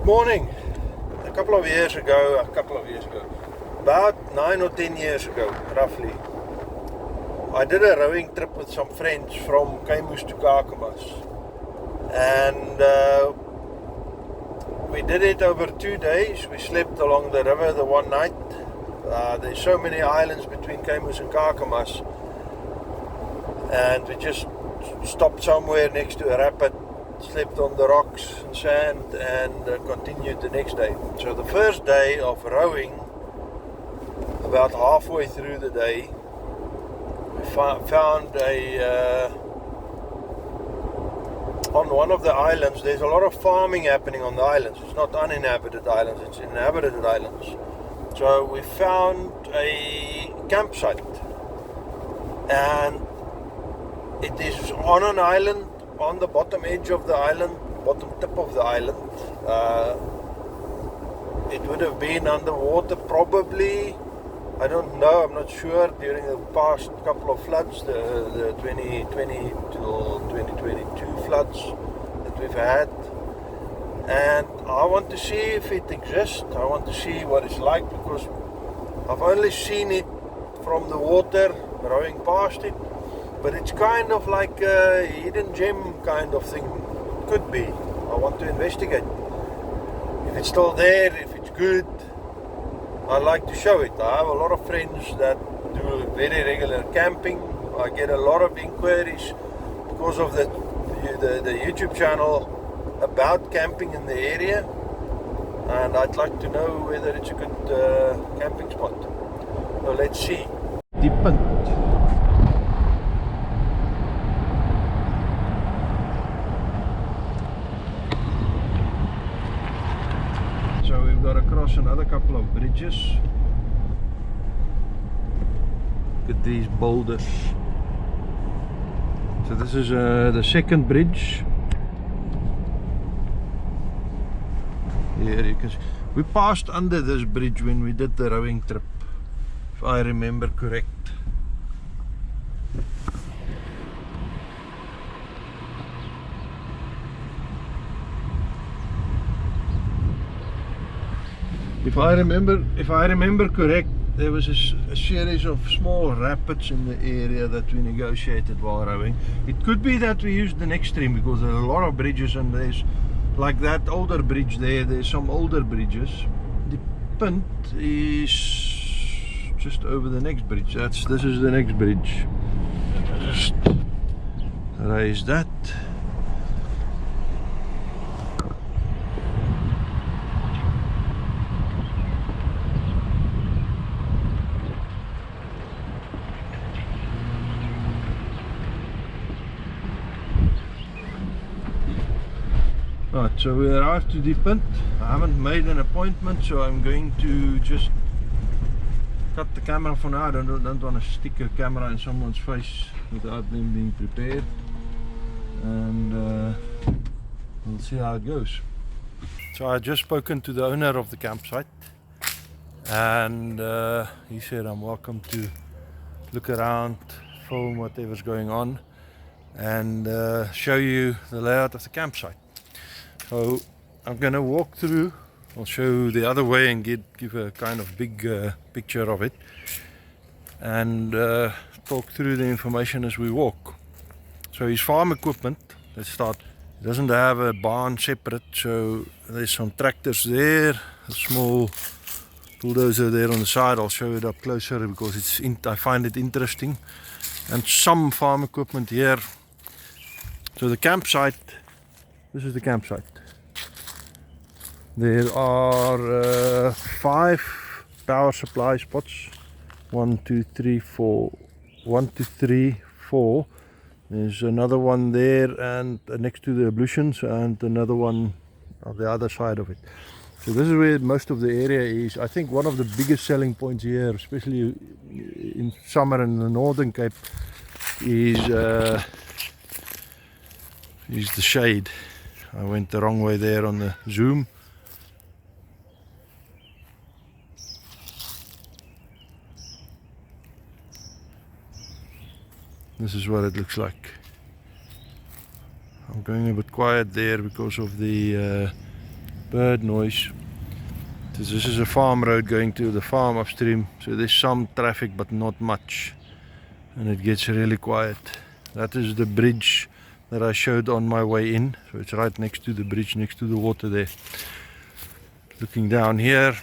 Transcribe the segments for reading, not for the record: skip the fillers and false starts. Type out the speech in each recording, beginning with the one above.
Good morning. A couple of years ago, about 9 or 10 years ago, roughly, I did a rowing trip with some friends from Keimoes to Kakamas, and we did it over 2 days. We slept along the river the one night. There's so many islands between Keimoes and Kakamas, and we just stopped somewhere next to a rapid, slept on the rocks and sand, and continued the next day. So the first day of rowing, about halfway through the day, we found on one of the islands. There's a lot of farming happening on the islands. It's not uninhabited islands, it's inhabited islands. So we found a campsite, and it is on an island, on the bottom edge of the island, bottom tip of the island. It would have been underwater probably, I don't know, I'm not sure, during the past couple of floods, the 2020 till 2022 floods that we've had. And I want to see if it exists. I want to see what it's like, because I've only seen it from the water, rowing past it. But it's kind of like a hidden gem kind of thing. Could be. I want to investigate. If it's still there, if it's good, I'd like to show it. I have a lot of friends that do very regular camping. I get a lot of inquiries because of the YouTube channel about camping in the area. And I'd like to know whether it's a good camping spot. So let's see. Punt. So we've got across another couple of bridges. Look at these boulders. So this is the second bridge. Here you can see. We passed under this bridge when we did the rowing trip, if I remember correct. If I remember correct, there was a series of small rapids in the area that we negotiated while rowing. It could be that we used the next stream, because there are a lot of bridges, and there's like that older bridge there. There's some older bridges. The Punt is just over the next bridge. This is the next bridge. Just raise that. Right, so we arrived to the Punt. I haven't made an appointment, so I'm going to just cut the camera for now. I don't want to stick a camera in someone's face without them being prepared, and we'll see how it goes. So I just spoken to the owner of the campsite, and he said I'm welcome to look around, film whatever's going on, and show you the layout of the campsite. So I'm going to walk through. I'll show the other way and give a kind of big picture of it, and talk through the information as we walk. So his farm equipment, let's start. It doesn't have a barn separate, so there's some tractors there, a small bulldozer there on the side. I'll show it up closer because I find it interesting, and some farm equipment here. So the campsite, this is the campsite. There are 5 power supply spots. 1, 2, 3, 4. 1, 2, 3, 4. There's another one there, and next to the ablutions, and another one on the other side of it. So this is where most of the area is. I think one of the biggest selling points here, especially in summer in the Northern Cape, is the shade. I went the wrong way there on the zoom. This is what it looks like. I'm going a bit quiet there because of the bird noise. This is a farm road going to the farm upstream, so there's some traffic but not much, and it gets really quiet. That is the bridge that I showed on my way in, so it's right next to the bridge, next to the water there. Looking down here,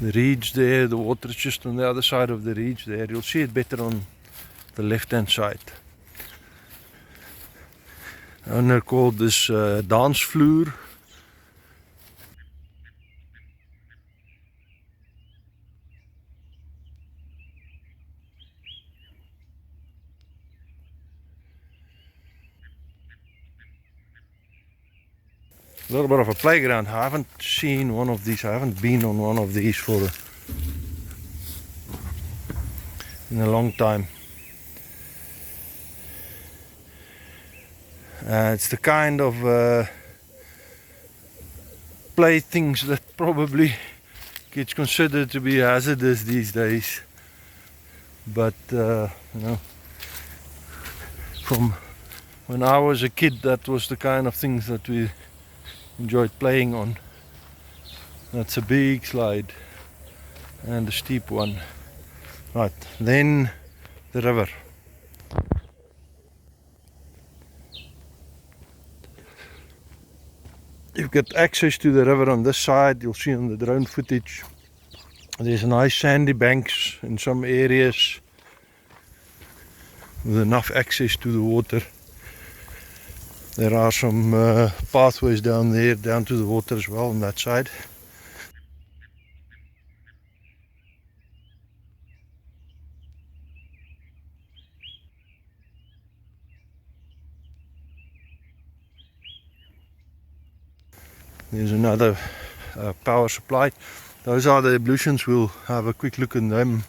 the reeds there, the water is just on the other side of the reeds there. You'll see it better on the left hand side. The owner called this dance floor. A little bit of a playground. I haven't seen one of these. I haven't been on one of these in a long time. It's the kind of playthings that probably gets considered to be hazardous these days. But from when I was a kid, that was the kind of things that we enjoyed playing on. That's a big slide and a steep one. Right, then the river. You've got access to the river on this side. You'll see on the drone footage there's nice sandy banks in some areas with enough access to the water. There are some pathways down there, down to the water as well on that side. There's another power supply. Those are the ablutions. We'll have a quick look at them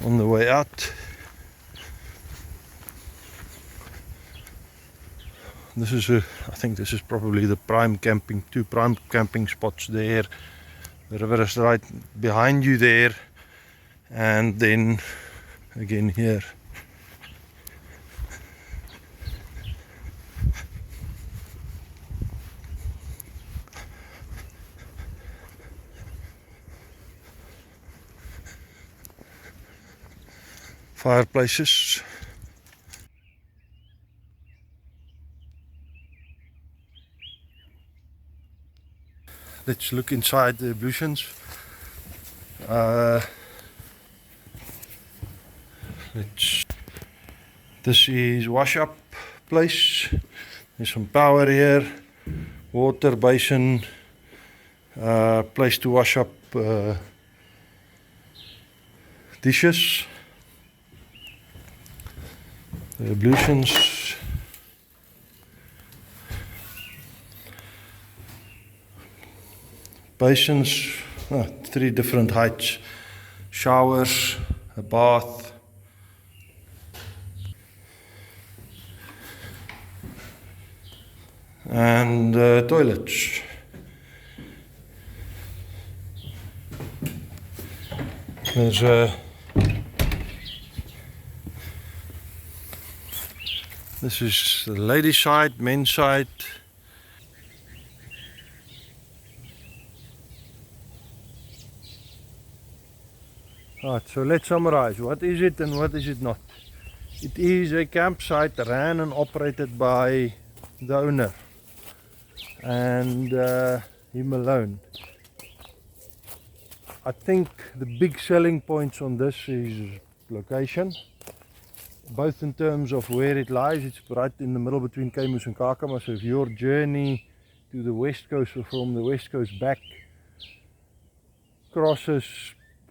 on the way out. This is I think this is probably the two prime camping spots there. The river is right behind you there, and then again here. Fireplaces. Let's look inside the ablutions. This is wash up place. There's some power here, water basin, place to wash up dishes. The ablutions. Basins, 3 different heights, showers, a bath, and toilets. There's this is the ladies' side, men's side. Right, so let's summarize. What is it and what is it not? It is a campsite ran and operated by the owner and him alone. I think the big selling points on this is location, both in terms of where it lies. It's right in the middle between Keimoes and Kakamas. So if your journey to the west coast or from the west coast back crosses,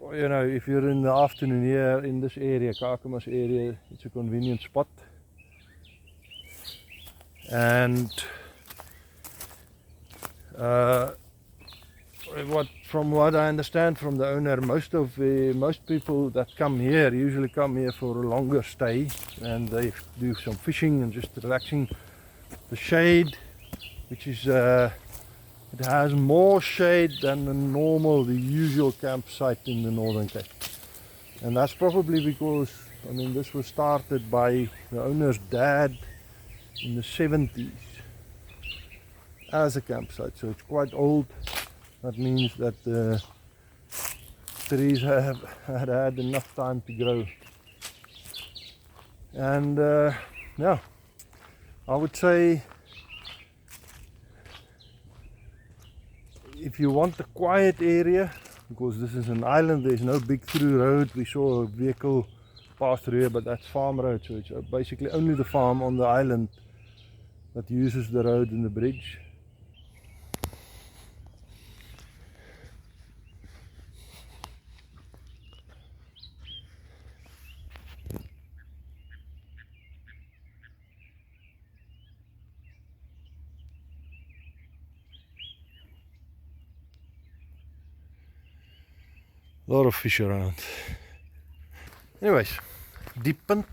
if you're in the afternoon here in this area, Kakamas area, it's a convenient spot. And from what I understand from the owner, most people that come here usually come here for a longer stay, and they do some fishing and just relaxing. The shade, which is it has more shade than the usual campsite in the Northern Cape, and that's probably because this was started by the owner's dad in the 70s. as a campsite, so it's quite old. That means that the trees have had enough time to grow. And yeah, I would say if you want a quiet area, because this is an island, there's no big through road. We saw a vehicle pass through here, but that's farm road, so it's basically only the farm on the island that uses the road and the bridge. A lot of fish around. Anyways, deep Punt,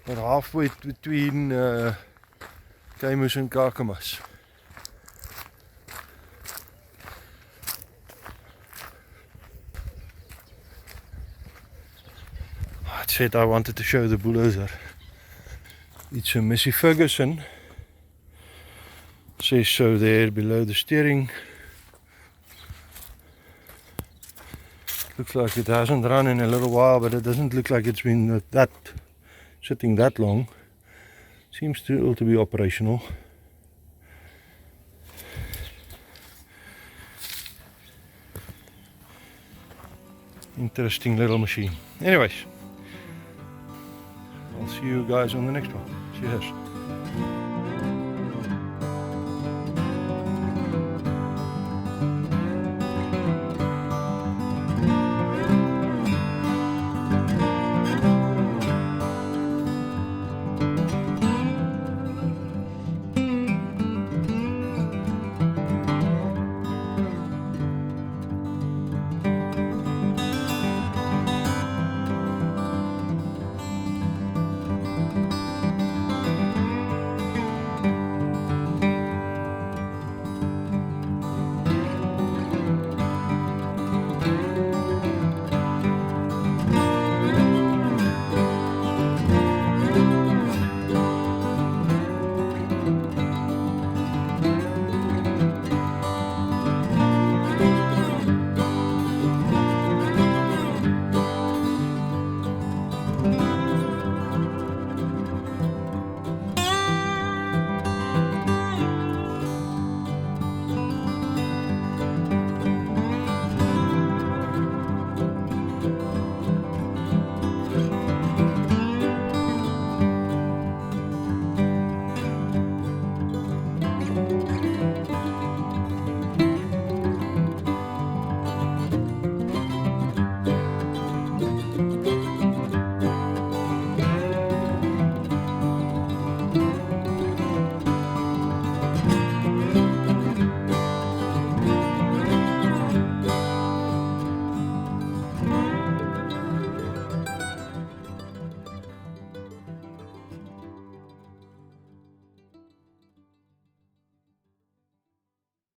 we're halfway between Keimoes and Kakamas. I said I wanted to show the bulldozer. It's a Missy Ferguson. Says so there below the steering. Looks like it hasn't run in a little while, but it doesn't look like it's been sitting that long. Seems still to be operational. Interesting little machine. Anyways, I'll see you guys on the next one. Cheers.